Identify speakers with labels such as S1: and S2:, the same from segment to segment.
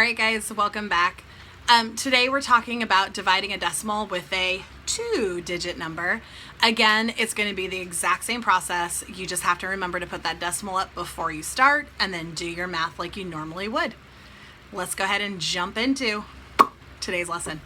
S1: right, guys, welcome back. Today we're talking about dividing a decimal with a 2-digit number. Again, it's going to be the exact same process. You just have to remember to put that decimal up before you start and then do your math like you normally would. Let's go ahead and jump into today's lesson.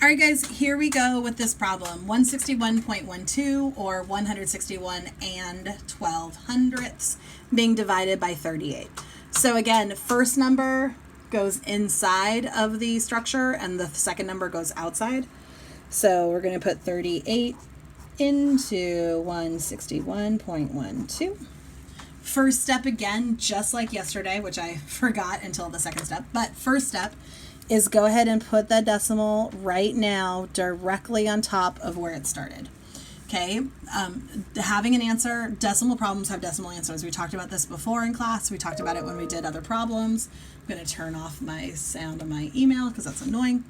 S1: All right, guys, here we go with this problem. 161.12 or 161 and 12/100ths being divided by 38. So again, first number goes inside of the structure and the second number goes outside. So we're going to put 38 into 161.12. First step again, just like yesterday, which I forgot until the second step, but first step is go ahead and put that decimal right now directly on top of where it started. Okay, having an answer, decimal problems have decimal answers. We talked about this before in class. We talked about it when we did other problems. I'm going to turn off my sound on my email because that's annoying.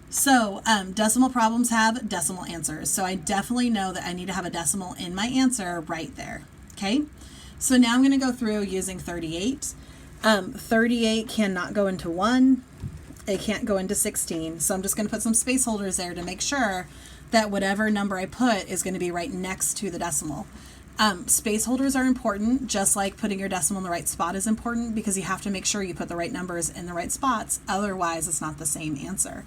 S1: So decimal problems have decimal answers. So I definitely know that I need to have a decimal in my answer right there. Okay, so now I'm going to go through using 38. 38 cannot go into 1. It can't go into 16. So I'm just going to put some space holders there to make sure that whatever number I put is going to be right next to the decimal. Space holders are important, just like putting your decimal in the right spot is important, because you have to make sure you put the right numbers in the right spots. Otherwise, it's not the same answer.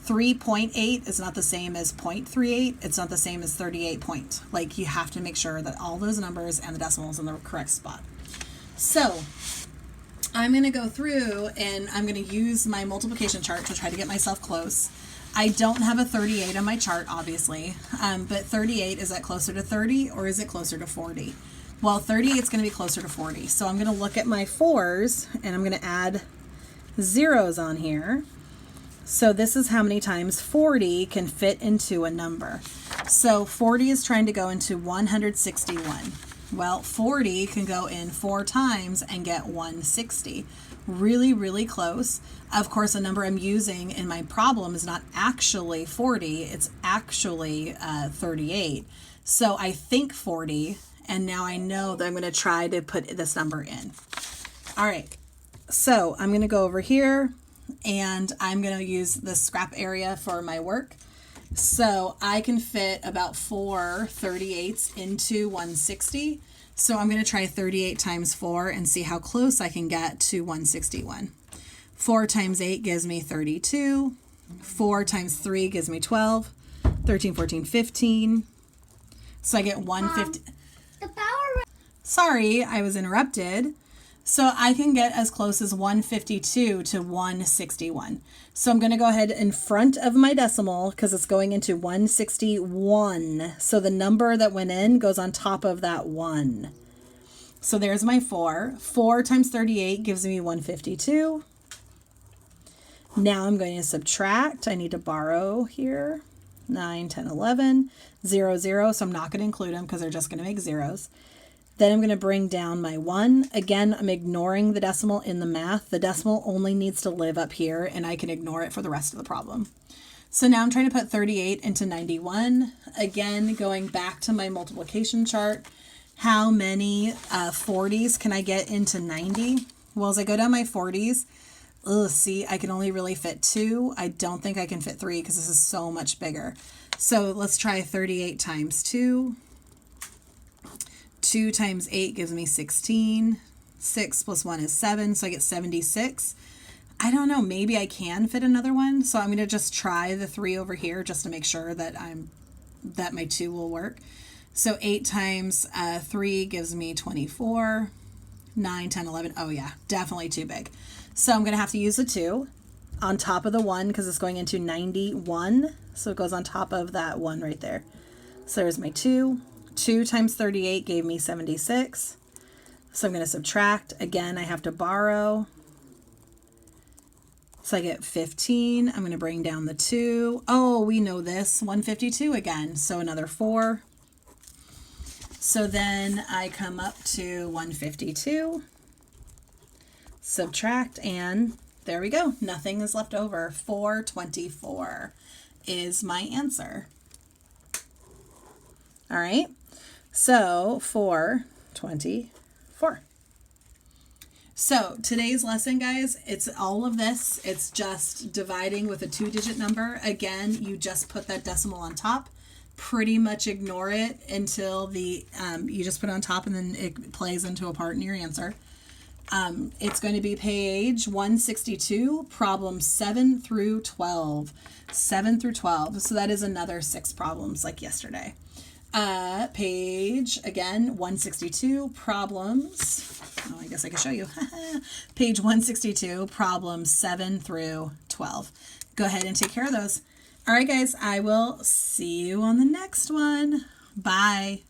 S1: 3.8 is not the same as 0.38. It's not the same as 38 point. Like, you have to make sure that all those numbers and the decimals in the correct spot. So I'm going to go through and I'm going to use my multiplication chart to try to get myself close. I don't have a 38 on my chart, obviously, but 38, is that closer to 30 or is it closer to 40? Well, 38 is going to be closer to 40. So I'm going to look at my 4s and I'm going to add zeros on here. So this is how many times 40 can fit into a number. So 40 is trying to go into 161. Well, 40 can go in 4 times and get 160. Really, really close. Of course, the number I'm using in my problem is not actually 40. It's actually 38. So I think 40, and now I know that I'm going to try to put this number in. All right. So I'm going to go over here, and I'm going to use the scrap area for my work. So I can fit about 4 38s into 160. So I'm going to try 38 times 4 and see how close I can get to 161. 4 times 8 gives me 32. 4 times 3 gives me 12. 13, 14, 15. So I get 150. Sorry, I was interrupted. So I can get as close as 152 to 161. So I'm going to go ahead in front of my decimal because it's going into 161. So the number that went in goes on top of that 1. So there's my 4. 4 times 38 gives me 152. Now I'm going to subtract. I need to borrow here. 9, 10, 11, 0, 0. So I'm not going to include them because they're just going to make zeros. Then I'm going to bring down my 1. Again, I'm ignoring the decimal in the math. The decimal only needs to live up here, and I can ignore it for the rest of the problem. So now I'm trying to put 38 into 91. Again, going back to my multiplication chart, how many 40s can I get into 90? Well, as I go down my 40s, see, I can only really fit 2. I don't think I can fit 3 because this is so much bigger. So let's try 38 times 2. 2 times 8 gives me 16. 6 plus 1 is 7, so I get 76. I don't know, maybe I can fit another one. So I'm going to just try the 3 over here just to make sure that my 2 will work. So 8 times 3 gives me 24. 9, 10, 11. Oh yeah, definitely too big. So I'm going to have to use a 2 on top of the 1 because it's going into 91. So it goes on top of that 1 right there. So there's my 2. 2 times 38 gave me 76. So I'm going to subtract. Again, I have to borrow. So I get 15. I'm going to bring down the 2. Oh, we know this. 152 again. So another 4. So then I come up to 152. Subtract, and there we go. Nothing is left over. 424 is my answer. All right. So 424. So today's lesson, guys, it's all of this. It's just dividing with a 2-digit number. Again, you just put that decimal on top. Pretty much ignore it until the you just put it on top and then it plays into a part in your answer. It's going to be page 162, problems 7 through 12. 7 through 12. So that is another 6 problems like yesterday. Page, again, 162, problems. Oh, I guess I can show you. Page 162, problems 7 through 12. Go ahead and take care of those. All right, guys, I will see you on the next one. Bye.